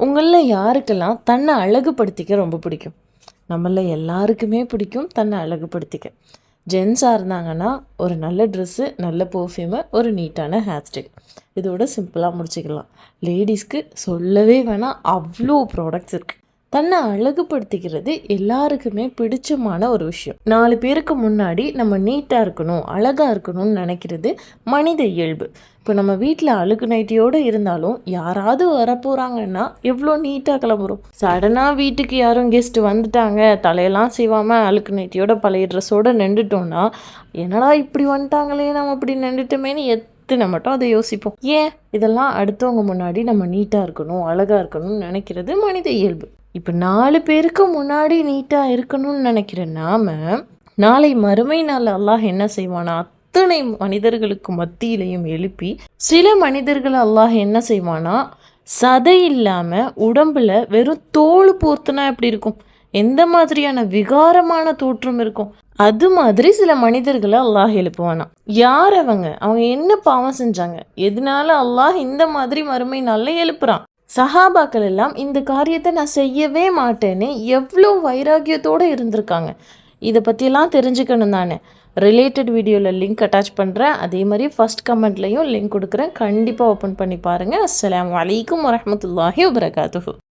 உங்களில் யாருக்கெல்லாம் தன்னை அழகுபடுத்திக்க ரொம்ப பிடிக்கும்? நம்மள எல்லாருக்குமே பிடிக்கும் தன்னை அழகுபடுத்திக்க. ஜென்ஸாக இருந்தாங்கன்னா ஒரு நல்ல ட்ரெஸ்ஸு, நல்ல பர்ஃப்யூமு, ஒரு நீட்டான ஹேர் ஸ்டைல், இதோட சிம்பிளாக முடிச்சுக்கலாம். லேடிஸ்க்கு சொல்லவே வேணாம், அவ்வளோ ப்ராடக்ட்ஸ் இருக்குது. தன்னை அழகுபடுத்திக்கிறது எல்லாருக்குமே பிடிச்சமான ஒரு விஷயம். 4 பேருக்கு முன்னாடி நம்ம நீட்டாக இருக்கணும், அழகாக இருக்கணும்னு நினைக்கிறது மனித இயல்பு. இப்போ நம்ம வீட்டில் அழுக்கு நைட்டியோடு இருந்தாலும் யாராவது வரப்போகிறாங்கன்னா எவ்வளோ நீட்டாக கிளம்புறோம். சடனாக வீட்டுக்கு யாரும் கெஸ்ட் வந்துட்டாங்க, தலையெல்லாம் செய்வாமல் அழுக்கு நைட்டியோட பழைய ட்ரெஸ்ஸோடு நின்றுட்டோன்னா, என்னடா இப்படி வந்துட்டாங்களே, நம்ம இப்படி நின்றுட்டோமேனு எத்தனை மட்டும் அதை யோசிப்போம். ஏன்? இதெல்லாம் அடுத்தவங்க முன்னாடி நம்ம நீட்டாக இருக்கணும், அழகாக இருக்கணும்னு நினைக்கிறது மனித இயல்பு. இப்போ 4 பேருக்கு முன்னாடி நீட்டாக இருக்கணும்னு நினைக்கிற நாம, நாளை மறுமை நாள் அல்லாஹ் என்ன செய்வானா, அத்தனை மனிதர்களுக்கு மத்தியிலையும் எழுப்பி சில மனிதர்கள் அல்லாஹ் என்ன செய்வானா, சதை இல்லாமல் உடம்புல வெறும் தோல் போர்த்துனா எப்படி இருக்கும், எந்த மாதிரியான விகாரமான தோற்றம் இருக்கும், அது மாதிரி சில மனிதர்களை அல்லாஹ் எழுப்புவானா. யார் அவங்க என்ன பாவம் செஞ்சாங்க, எதனால அல்லாஹ் இந்த மாதிரி மறுமை நாளில் எழுப்புறான்? சஹாபாக்கள் எல்லாம் இந்த காரியத்தை நான் செய்யவே மாட்டேன்னு எவ்வளோ வைராக்கியத்தோடு இருந்திருக்காங்க. இதை பற்றியெல்லாம் தெரிஞ்சுக்கணும் தானே. ரிலேட்டட் வீடியோவில் லிங்க் அட்டாச் பண்ணுறேன். அதே மாதிரி ஃபஸ்ட் கமெண்ட்லேயும் லிங்க் கொடுக்குறேன். கண்டிப்பாக ஓப்பன் பண்ணி பாருங்கள். அஸ்ஸலாமு அலைக்கும் வரஹ்மத்துல்லாஹி வபரகாத்துஹு.